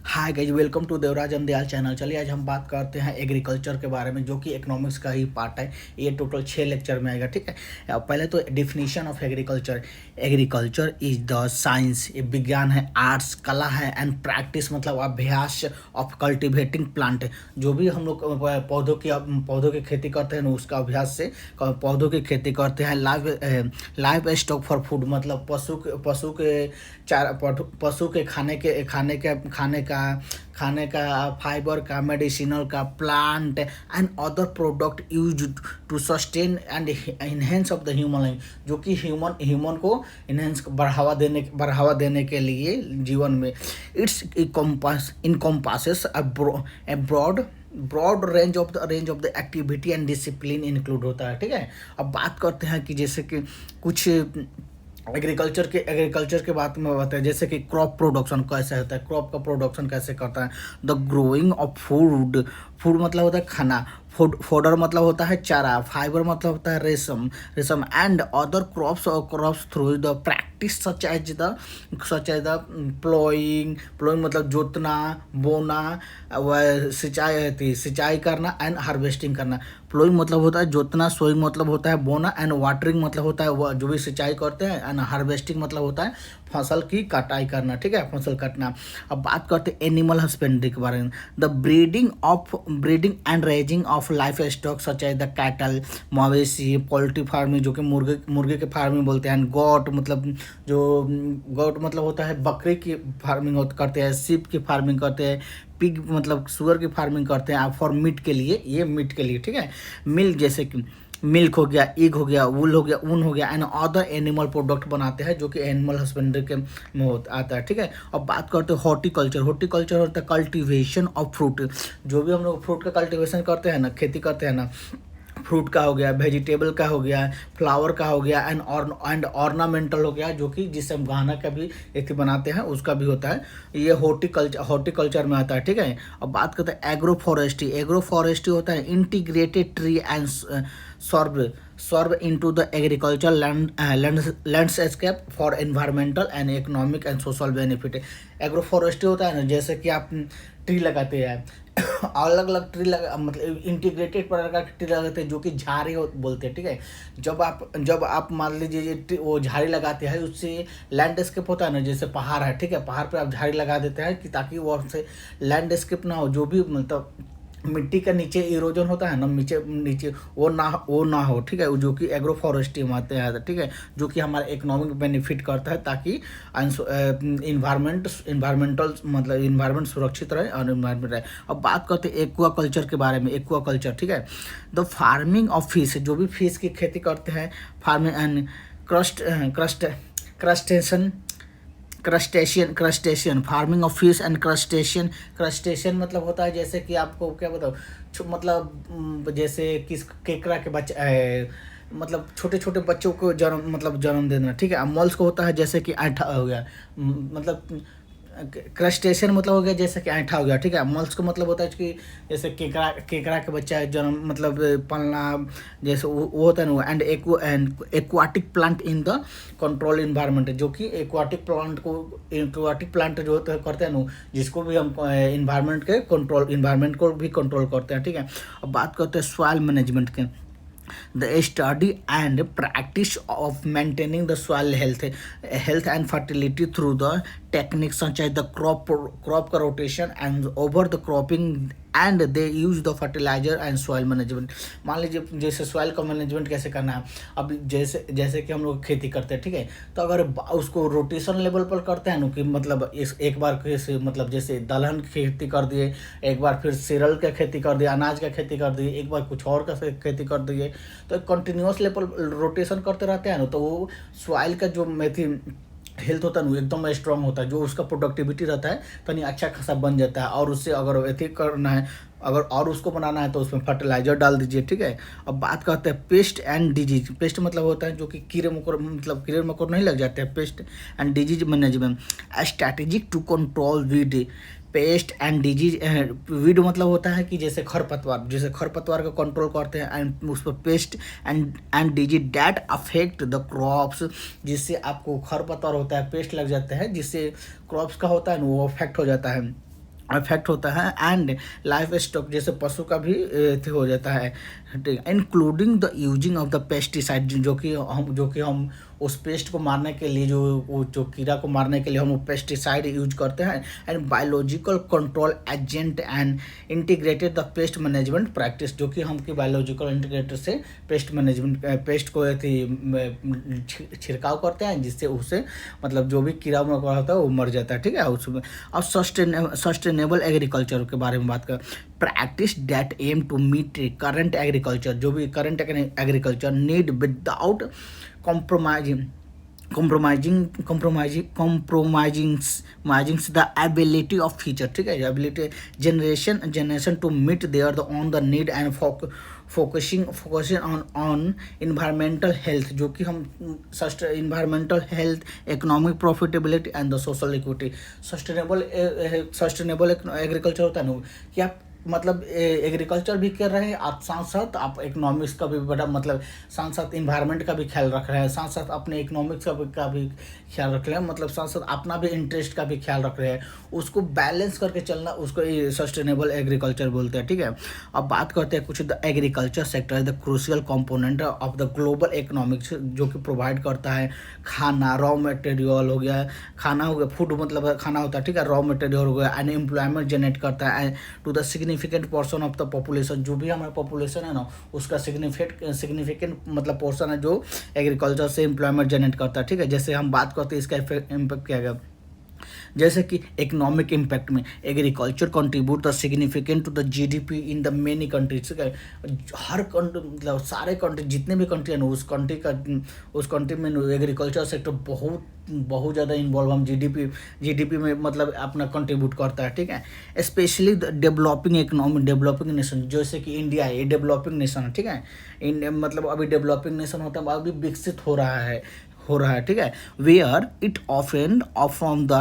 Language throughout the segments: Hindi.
Hi guys, welcome to Devraj Dayal channel. चलिए आज हम बात करते हैं एग्रीकल्चर के बारे में, जो कि इकोनॉमिक्स का ही पार्ट है। ये टोटल 6 लेक्चर में आएगा, ठीक है। अब पहले तो definition of agriculture. Agriculture is the science, ये विज्ञान है, आर्ट्स कला है, एंड प्रैक्टिस मतलब अभ्यास ऑफ कल्टिवेटिंग प्लांट। जो भी हम लोग पौधों की खेती करते हैं ना, उसका अभ्यास से पौधों की खेती करते हैं। लाइव स्टॉक फॉर फूड मतलब पशु के खाने का फाइबर का, मेडिसिनल का, plant and other product use to sustain and enhance of the human life, जो कि ह्यूमन को इनहेंस बढ़ावा देने के लिए जीवन में। It's encompasses a broad range of the activity and discipline include होता है, ठीक है। अब बात करते हैं कि जैसे कि कुछ एग्रीकल्चर के बात में बताया, जैसे कि क्रॉप प्रोडक्शन कैसे होता है, क्रॉप का प्रोडक्शन कैसे करता है। द ग्रोइंग ऑफ फूड मतलब होता है खाना, फोडर मतलब होता है चारा, फाइबर मतलब होता है रेशम and other crops through the practice such as the ploughing मतलब जोतना, बोना, व सिंचाई करना एंड हार्वेस्टिंग करना। प्लोइंग मतलब होता है जोतना, सोइंग मतलब होता है बोना, एंड वाटरिंग मतलब होता है वह जो भी सिंचाई करते हैं, एंड हार्वेस्टिंग मतलब होता है फसल की कटाई करना, ठीक है, फसल काटना। अब बात करते हैं एनिमल हस्बेंड्री के बारे में। The breeding and raising of life stock such as the cattle, मवेशी, पोल्ट्री फार्मिंग जो कि मुर्गे के फार्मिंग बोलते हैं, गोट मतलब होता है बकरी की फार्मिंग करते हैं, शिप की फार्मिंग करते हैं, पिग मतलब सुअर की फार्मिंग करते हैं फॉर मीट के लिए, ये मीट के लिए, ठीक है। मिल्क जैसे कि मिल्क हो गया, एग हो गया, वूल हो गया, ऊन हो गया, एंड अदर एनिमल प्रोडक्ट बनाते हैं जो कि एनिमल हस्बेंड्री के में आता है, ठीक है। अब बात करते हैं हॉर्टिकल्चर होता है कल्टीवेशन ऑफ फ्रूट। जो भी हम लोग फ्रूट का कल्टीवेशन करते हैं ना, खेती करते हैं ना, फ्रूट का हो गया, वेजिटेबल का हो गया, फ्लावर का हो गया, एंड ऑर्नामेंटल हो गया, जो कि जिससे हम गहना का भी एक बनाते हैं उसका भी होता है। ये हॉर्टिकल्चर में आता है, ठीक है। अब बात करते हैं एग्रो फॉरेस्ट्री होता है integrated tree and serve into the agriculture landscape for environmental and economic and social benefit. Agro forestry होता है ना, जैसे कि आप ट्री लगाते हैं अलग अलग ट्री लगा मतलब इंटीग्रेटेड प्रकार के ट्री लगाते हैं, जो कि झाड़ी बोलते हैं, ठीक है। जब आप मान लीजिए वो झाड़ी लगाते हैं, उससे लैंडस्केप होता है ना, जैसे पहाड़ है, ठीक है, पहाड़ पे आप झाड़ी लगा देते हैं कि ताकि वो से लैंडस्केप ना हो, जो भी मतलब मिट्टी का नीचे इरोजन होता है ना, नीचे नीचे वो ना हो, ठीक है, जो कि एग्रो फॉरेस्ट्री में आते हैं, ठीक है, जो कि हमारे इकोनॉमिक बेनिफिट करता है ताकि इन्वायरमेंटल मतलब इन्वायरमेंट सुरक्षित रहे और इन्वायरमेंट रहे। अब बात करते हैं एक्वा कल्चर के बारे में। एक्वा कल्चर, ठीक है, द फार्मिंग ऑफ फिश, जो भी फिश की खेती करते हैं, farming and crustacean crustacean farming of fish and crustacean मतलब होता है, जैसे कि आपको क्या बताओ, मतलब जैसे किस केकड़ा के बच्चे मतलब छोटे छोटे बच्चों को जन्म देना, ठीक है। मॉल्स को होता है जैसे कि ऐंठा हो गया, मतलब क्रस्टेशियन मतलब हो गया जैसे कि ऐंठा हो गया, ठीक है। मॉल्स को मतलब होता है कि जैसे केकड़ा के बच्चा जन्म मतलब पलना, जैसे वो होता है ना। And aquatic plant in the control environment, जो कि एक्वाटिक प्लांट जो होता है करते हैं ना, जिसको भी हम इन्वायरमेंट को भी कंट्रोल करते हैं, ठीक है। अब बात करते हैं सॉइल मैनेजमेंट के। The study and practice of maintaining the soil health and fertility through the techniques such as the crop rotation and over the cropping, and they use the fertilizer and soil management। मान लीजिए जैसे सॉइल का मैनेजमेंट कैसे करना है। अब जैसे कि हम लोग खेती करते हैं, ठीक है, तो अगर उसको रोटेशन लेवल पर करते हैं ना, कि मतलब एक बार कैसे मतलब जैसे दलहन की खेती कर दिए, एक बार फिर सीरियल का खेती कर दिए, अनाज का खेती कर दिए, एक बार कुछ और का खेती कर दिए, तो कंटिन्यूस लेवल रोटेशन करते रहते हैं ना, तो वो सॉइल का जो हेल्थ होता है ना, एकदम स्ट्रांग होता है, जो उसका प्रोडक्टिविटी रहता है तो नहीं अच्छा खासा बन जाता है। और उससे अगर एथी करना है, अगर और उसको बनाना है, तो उसमें फर्टिलाइजर डाल दीजिए, ठीक है। अब बात करते हैं पेस्ट एंड डिजीज। पेस्ट मतलब होता है जो कि कीड़े मकोड़ नहीं लग जाते हैं। Pest and disease management strategic to control weed. Pest and disease, weed मतलब होता है कि जैसे खरपतवार का कंट्रोल करते हैं, एंड उस पर paste and disease that affect the crops, जिससे आपको खरपतवार होता है, पेस्ट लग जाता है, जिससे क्रॉप्स का होता है ना वो अफेक्ट हो जाता है। इफेक्ट होता है, एंड लाइफ स्टॉक जैसे पशु का भी हो जाता है, ठीक है, including the using of the pesticide, जो कि हम उस पेस्ट को मारने के लिए, जो कीड़ा को मारने के लिए हम वो पेस्टिसाइड यूज करते हैं, and biological control agent and integrated the pest management practice, जो कि हम की बायोलॉजिकल इंटीग्रेटर से पेस्ट मैनेजमेंट पेस्ट को छिड़काव करते हैं, जिससे उससे मतलब जो भी कीड़ा मकोड़ा होता है वो मर जाता है, ठीक है। उसमें अब सस्टेनेबल एग्रीकल्चर के बारे में बात कर, practice that aim to meet current agriculture, जो भी current agriculture need without compromising compromising the ability of future, ठीक है, ability generation to meet their on the need and focusing on environmental health, जो कि हम environmental health, economic profitability and the social equity। Sustainable agriculture होता है ना कि आप मतलब एग्रीकल्चर भी कर रहे हैं, आप साथ साथ आप इकोनॉमिक्स का भी बड़ा मतलब साथ साथ इन्वायरमेंट का भी ख्याल रख रहे हैं, साथ साथ अपने इकोनॉमिक्स का भी ख्याल रख रहे हैं, मतलब साथ साथ अपना भी इंटरेस्ट का भी ख्याल रख रहे हैं, उसको बैलेंस करके चलना, उसको सस्टेनेबल एग्रीकल्चर बोलते हैं, ठीक है। अब बात करते हैं कुछ the agriculture sector the crucial component of the global economics, जो कि प्रोवाइड करता है खाना, रॉ मटेरियल हो गया, खाना हो गया, फूड मतलब खाना होता है, ठीक है, रॉ मटेरियल हो गया, एंड एम्प्लॉयमेंट जनरेट करता है to the significant portion of the population, जो भी हमारा पॉपुलेशन है ना उसका सिग्निफिकेंट मतलब पोर्शन है जो एग्रीकल्चर से एम्प्लॉयमेंट जनरेट करता है, ठीक है। जैसे हम बात करते हैं इसका इम्पैक्ट क्या है, जैसे कि इकोनॉमिक इम्पैक्ट में agriculture contribute the significant to the GDP in the many countries, हर कंट्री मतलब सारे कंट्री जितने भी कंट्री है ना उस कंट्री में एग्रीकल्चर सेक्टर बहुत ज़्यादा इन्वॉल्व हम जीडीपी में मतलब अपना कंट्रीब्यूट करता है, ठीक है। Specially developing economy, developing nation जैसे कि इंडिया है, ये डेवलपिंग नेशन है, ठीक है। इंडिया मतलब अभी डेवलपिंग नेशन होता है, अभी विकसित हो रहा है, ठीक है। Where it often from the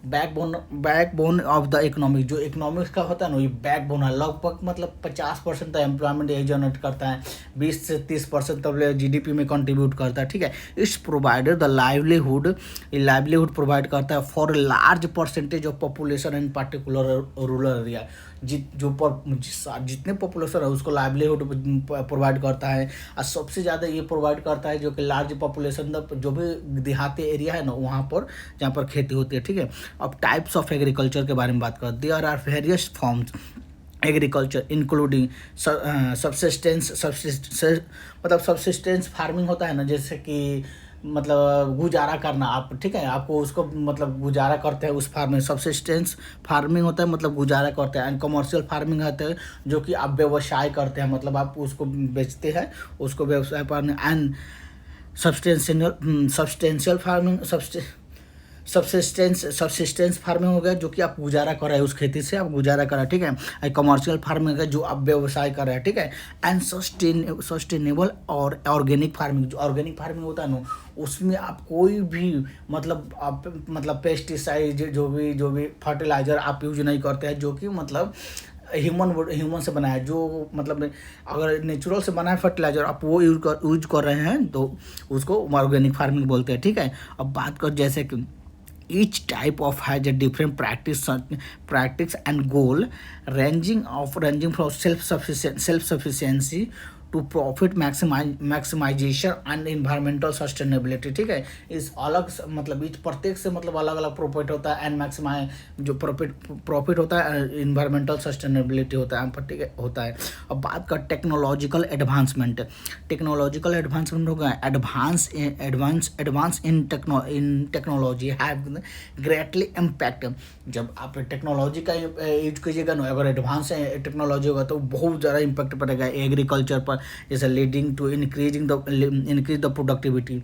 backbone of the economic, जो इकोनॉमिक्स का होता है ना ये बैकबोन है, लगभग मतलब 50% तक एम्प्लॉयमेंट ये जनरेट करता है, 20 से 30% तक जीडीपी में कंट्रीब्यूट करता है, ठीक है। It's provided the livelihood provide करता है for large percentage of population in particular rural area, जितने पॉपुलेशन है उसको लाइवलीहुड प्रोवाइड करता है, और सबसे ज़्यादा ये प्रोवाइड करता है जो कि लार्ज पॉपुलेशन जो भी देहाती एरिया है ना वहाँ पर जहाँ पर खेती होती है, ठीक है। अब टाइप्स ऑफ एग्रीकल्चर के बारे में बात करें, there are various forms agriculture including subsistence farming होता है ना, जैसे कि मतलब गुजारा करना आप, ठीक है, आपको उसको मतलब गुजारा करते हैं उस फार्म में, सब्सिस्टेंस फार्मिंग होता है मतलब गुजारा करते हैं, एंड कमर्शियल फार्मिंग होता है जो कि आप व्यवसाय करते हैं, मतलब आप उसको बेचते हैं, उसको व्यवसाय पर, and substantial farming subsistence farming हो गया जो कि आप गुजारा कर रहे हैं, उस खेती से आप गुजारा कर रहे हैं, ठीक है। कमर्शियल फार्मिंग है जो आप व्यवसाय कर रहे हैं, ठीक है। एंड सस्टेनेबल और ऑर्गेनिक फार्मिंग, जो ऑर्गेनिक फार्मिंग होता है ना उसमें आप कोई भी मतलब पेस्टिसाइड जो भी फर्टिलाइजर आप यूज नहीं करते हैं, जो कि मतलब ह्यूमन से बना है, जो मतलब अगर नेचुरल से बना है फर्टिलाइजर आप वो यूज कर रहे हैं तो उसको ऑर्गेनिक फार्मिंग बोलते हैं, ठीक है। अब बात कर जैसे कि each type of has a different practice and goal ranging from self-sufficiency to profit maximization and environmental sustainability, ठीक है। इस अलग मतलब इस प्रत्येक से मतलब अलग अलग प्रॉफिट होता है, एंड मैक्सिमाइज जो प्रॉफिट होता है, इन्वायरमेंटल सस्टेनेबिलिटी होता है, ठीक है होता है। अब बात कर टेक्नोलॉजिकल एडवांसमेंट हो गया, advance in technology have greatly impact, जब आप टेक्नोलॉजी का यूज कीजिएगा ना, अगर एडवांस टेक्नोलॉजी होगा तो बहुत ज़्यादा इम्पैक्ट पड़ेगा एग्रीकल्चर पर, जैसे leading to increase the productivity,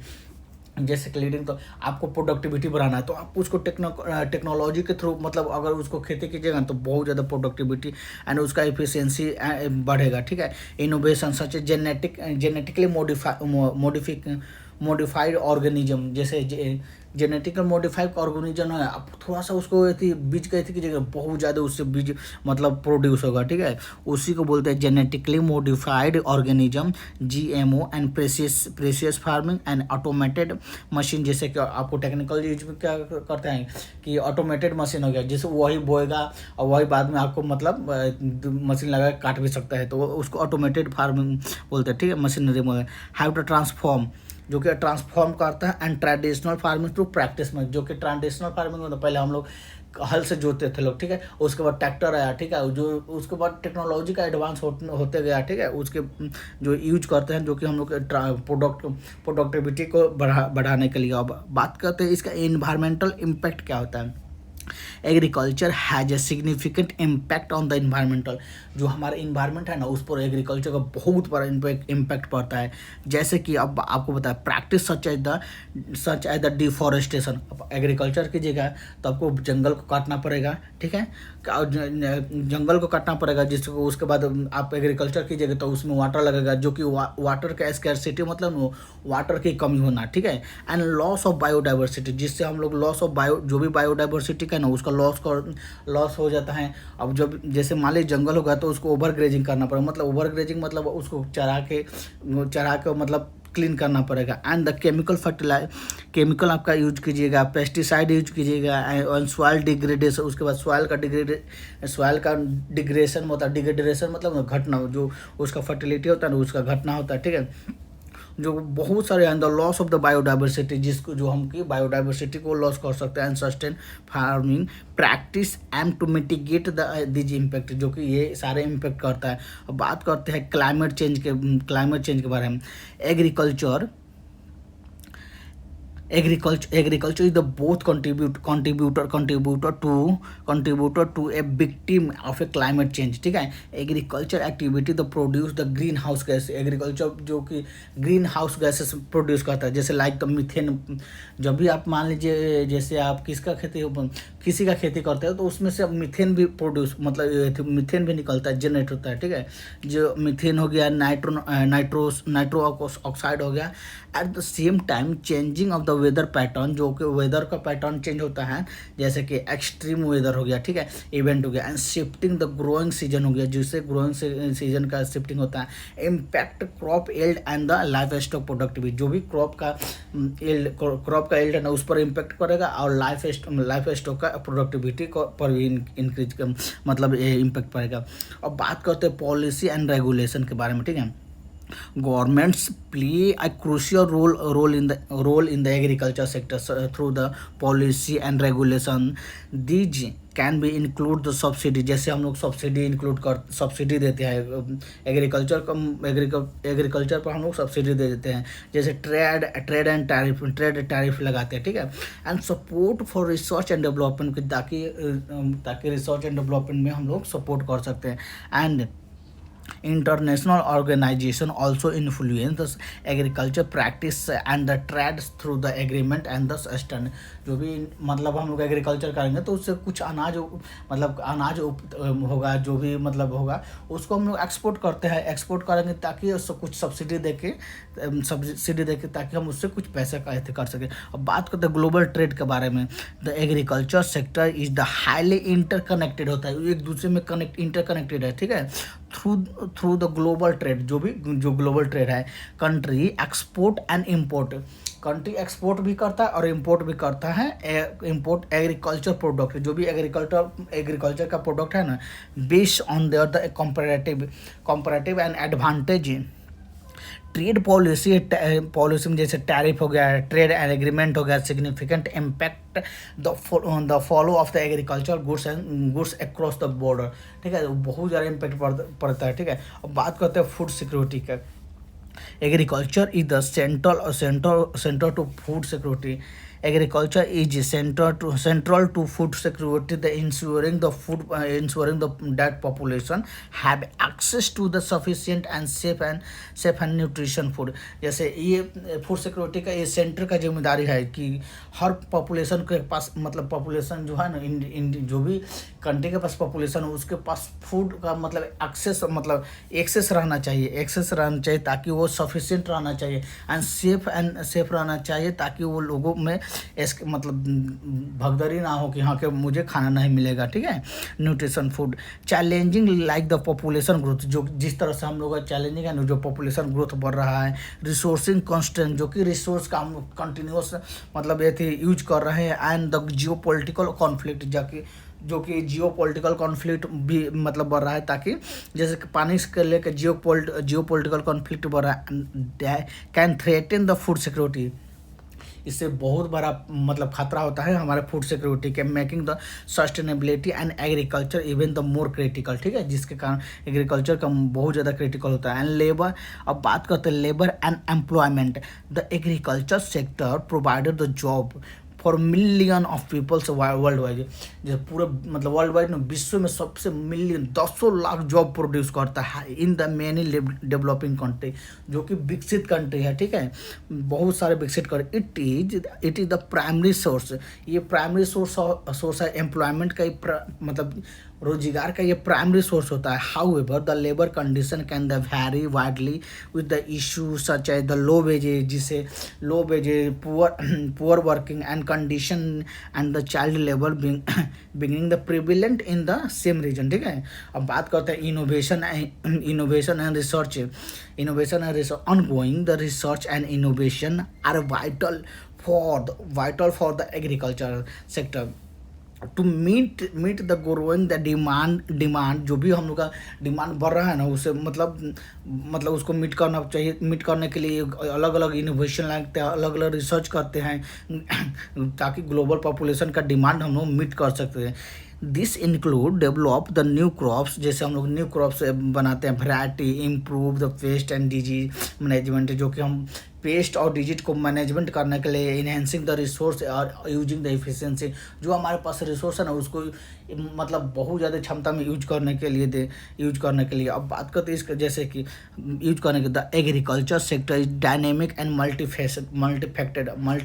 जैसे कि लीडिंग तो आपको प्रोडक्टिविटी बढ़ाना है तो आप उसको टेक्नोलॉजी के थ्रू मतलब अगर उसको खेती कीजिएगा तो बहुत ज़्यादा प्रोडक्टिविटी एंड उसका एफिशिएंसी बढ़ेगा, ठीक है। इनोवेशन सच जेनेटिकली मॉडिफाइड ऑर्गेनिज्म, जैसे जेनेटिकल मॉडिफाइड ऑर्गेनिज्म है, अब थोड़ा सा उसको थी बीज कहती की जगह बहुत ज़्यादा उससे बीज मतलब प्रोड्यूस होगा, ठीक है, उसी को बोलते हैं genetically modified organism, GMO। And precious farming and automated machine, जैसे कि आपको टेक्निकल यूज में क्या करते हैं कि ऑटोमेटेड मशीन हो गया, जैसे वही बोएगा और वही बाद में आपको मतलब मशीन लगा के काट भी सकता है, तो उसको ऑटोमेटेड फार्मिंग बोलते हैं, ठीक है, मशीनरी में हैव टू ट्रांसफॉर्म, जो कि ट्रांसफॉर्म करता है and traditional farming to practice में, जो कि ट्रेडिशनल फार्मिंग में तो पहले हम लोग हल से जोतते थे लोग, ठीक है, उसके बाद ट्रैक्टर आया, ठीक है, जो उसके बाद टेक्नोलॉजी का एडवांस होते गया, ठीक है, उसके जो यूज करते हैं, जो कि हम लोग प्रोडक्टिविटी को बढ़ाने के लिए। अब बात करते हैं इसका इन्वायरमेंटल इम्पैक्ट क्या होता है। Agriculture has a significant impact on the environmental, जो हमारा इन्वायरमेंट है ना उस पर एग्रीकल्चर का बहुत बड़ा इम्पैक्ट पड़ता है। जैसे कि अब आपको बताया practice such as the deforestation, अब एग्रीकल्चर कीजिएगा तो आपको जंगल को काटना पड़ेगा, ठीक है, जंगल को काटना पड़ेगा, जिसको उसके बाद आप एग्रीकल्चर कीजिएगा तो उसमें वाटर लगेगा, जो कि वाटर का स्कैरसिटी मतलब वाटर की कमी होना, ठीक है, एंड लॉस ऑफ बायोडाइवर्सिटी, जिससे हम लोग लॉस ऑफ जो भी बायोडाइवर्सिटी का ना उसका लॉस हो जाता है। अब जब जैसे मान लीजिए जंगल होगा तो उसको ओवर ग्रेजिंग करना पड़ेगा, मतलब ओवर ग्रेजिंग मतलब उसको चरा के मतलब क्लीन करना पड़ेगा। एंड द केमिकल आपका यूज कीजिएगा, पेस्टिसाइड यूज कीजिएगा, एंड सॉइल डिग्रेडेशन, उसके बाद सॉइल का डिग्रेडेशन होता है, डिग्रेडेशन मतलब घटना, जो उसका फर्टिलिटी होता है ना उसका घटना होता है, ठीक है, जो बहुत सारे the loss of the biodiversity, जिसको जो हम की बायोडाइवर्सिटी को लॉस कर सकते हैं। And sustain farming practice aim to mitigate these impact, जो कि ये सारे इम्पैक्ट करता है। अब बात करते हैं क्लाइमेट चेंज के बारे में। Agriculture is the both contributor to a victim of a climate change, ठीक है। Agriculture activity the produce the green house gas, agriculture जो कि ग्रीन हाउस गैसेस प्रोड्यूस करता है, जैसे लाइक द मीथेन। जब भी आप मान लीजिए जैसे आप किसी का खेती करते हो तो उसमें से मीथेन भी प्रोड्यूस मतलब मीथेन भी निकलता है, जनरेट होता है, ठीक है, जो मीथेन हो गया, नाइट्रो ऑक्साइड हो गया। At the same time changing of the weather pattern, जो कि वेदर का पैटर्न चेंज होता है, जैसे कि एक्सट्रीम वेदर हो गया, ठीक है, इवेंट हो गया, and shifting the growing season हो गया, जिससे ग्रोइंग सीजन का शिफ्टिंग होता है। Impact crop yield and the life stock productivity, जो भी क्रॉप का एल्ड है ना उस पर इम्पैक्ट करेगा, और लाइफ स्टॉक का प्रोडक्टिविटी पर भी इंक्रीज मतलब इम्पैक्ट पड़ेगा। अब बात करते हैं पॉलिसी एंड रेगुलेशन के बारे में, ठीक है। Governments play a crucial role in the agriculture sector through the policy and regulation. These can be include the subsidy, जैसे हम लोग सब्सिडी देते हैं एग्रीकल्चर पर हम लोग सब्सिडी दे देते हैं, जैसे ट्रेड एंड टैरिफ लगाते हैं, ठीक है। And support for research and development, ताकि रिसर्च एंड डेवलपमेंट में हम लोग सपोर्ट कर सकते हैं। And international organization also influence the agriculture practice and the trades through the agreement and the stand, जो भी मतलब हम लोग एग्रीकल्चर करेंगे तो उससे कुछ अनाज होगा, जो भी मतलब होगा उसको हम लोग एक्सपोर्ट करेंगे ताकि उसको कुछ सब्सिडी देके ताकि हम उससे कुछ पैसे का कर सकें। अब बात करते हैं ग्लोबल ट्रेड के बारे में। The agriculture sector is the highly interconnected होता है, एक दूसरे में इंटरकनेक्टेड है, ठीक है। थ्रू द ग्लोबल ट्रेड, जो ग्लोबल ट्रेड है, country export and import, country export भी करता है और इम्पोर्ट भी करता है, इम्पोर्ट एग्रीकल्चर प्रोडक्ट, जो भी एग्रीकल्चर का प्रोडक्ट है ना, based on their the comparative and advantage. Trade policy में जैसे टैरिफ हो गया, ट्रेड एंड एग्रीमेंट हो गया, significant impact the follow of the agriculture goods across the border, ठीक है, बहुत ज़्यादा इम्पैक्ट पड़ता है, ठीक है। अब बात करते हैं फूड सिक्योरिटी का। Agriculture is the centre to food security. agriculture is central to food security, the ensuring the food ensuring the that population have access to the sufficient and safe and nutrition food। जैसे ये फूड सिक्योरिटी का ये सेंटर का जिम्मेदारी है कि हर पॉपुलेशन के पास मतलब पॉपुलेशन जो है ना जो भी कंट्री के पास पॉपुलेशन है उसके पास फूड का मतलब एक्सेस मतलब एक्सेस रहना चाहिए ताकि वो सफिशिएंट रहना चाहिए एंड सेफ रहना चाहिए ताकि वो लोगों में मतलब भगदड़ी ना हो कि हाँ कि मुझे खाना नहीं मिलेगा, ठीक है। Nutrition food challenging like the population growth, जो जिस तरह से हम लोग का चैलेंजिंग है ना, जो पॉपुलेशन ग्रोथ बढ़ रहा है। रिसोर्सिंग कॉन्स्टेंट, जो कि रिसोर्स का हम कंटिन्यूस मतलब ये थी यूज कर रहे हैं। And the geo political conflict, जो कि जियो पोलिटिकल कॉन्फ्लिक्ट भी मतलब बढ़ रहा है, ताकि जैसे कि पानी के लेकर जियो पोलिटिकल कॉन्फ्लिक्ट बढ़ रहा है, can threaten the food security. इससे बहुत बड़ा मतलब खतरा होता है हमारे फूड सिक्योरिटी के, making the sustainability and agriculture even the more critical, ठीक है, जिसके कारण एग्रीकल्चर का बहुत ज़्यादा क्रिटिकल होता है। एंड लेबर, अब बात करते हैं labour and employment. The agriculture sector provided the job for million of peoples worldwide, जैसे पूरे मतलब वर्ल्ड वाइड में विश्व में सबसे मिलियन 10 लाख जॉब प्रोड्यूस करता है in the many developing country, जो कि विकसित कंट्री है, ठीक है, बहुत सारे विकसित country. It is the primary source, ये प्राइमरी सोर्स है एम्प्लॉयमेंट का, मतलब रोजगार का ये प्राइमरी सोर्स होता है। However the labour condition can the vary widely with the issue such as the low wages, जिसे low wages, poor working and condition and the child labour beginning the prevalent in the same region, ठीक है। अब बात करते हैं innovation and research ongoing the research and innovation are vital for the agriculture sector to meet the growing the demand, जो भी हम लोग का डिमांड बढ़ रहा है ना, उसे मतलब उसको मीट करना चाहिए। मीट करने के लिए अलग अलग इनोवेशन लगते हैं, अलग अलग रिसर्च करते हैं ताकि ग्लोबल पॉपुलेशन का डिमांड हम लोग मीट कर सकते हैं। This include develop the new crops, जैसे हम लोग न्यू क्रॉप्स बनाते हैं, variety, improve the paste and disease management, जो कि हम पेस्ट और डिजीज को मैनेजमेंट करने के लिए, इन्हेंसिंग द रिसोर्स और यूजिंग द एफिशिएंसी, जो हमारे पास रिसोर्स है ना उसको मतलब बहुत ज़्यादा क्षमता में यूज करने के लिए। अब बात करते हैं इसके जैसे कि यूज करने के, the agriculture sector is dynamic and multi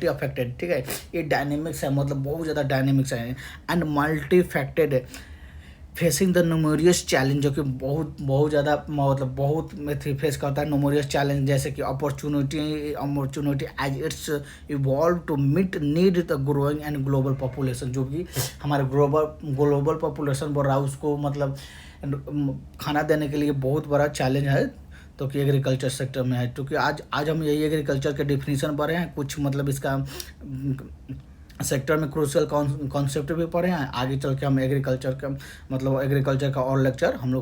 affected, ठीक है, ये डायनेमिक्स है, मतलब बहुत ज़्यादा डायनेमिक्स है and multifaceted facing the numerous challenge, जो कि बहुत ज़्यादा मतलब बहुत फेस करता है न्यूमरियस चैलेंज, जैसे कि opportunity as it's evolve to meet need the growing and global population, जो कि हमारे ग्लोबल पॉपुलेशन बढ़ रहा है उसको मतलब खाना देने के लिए बहुत बड़ा चैलेंज है, तो कि एग्रीकल्चर सेक्टर में है। क्योंकि आज हम यही एग्रीकल्चर के डिफिनीशन पढ़े हैं, कुछ मतलब इसका सेक्टर में क्रूशियल कॉन्सेप्ट भी पढ़े हैं। आगे चल के हम एग्रीकल्चर का और लेक्चर हम लोग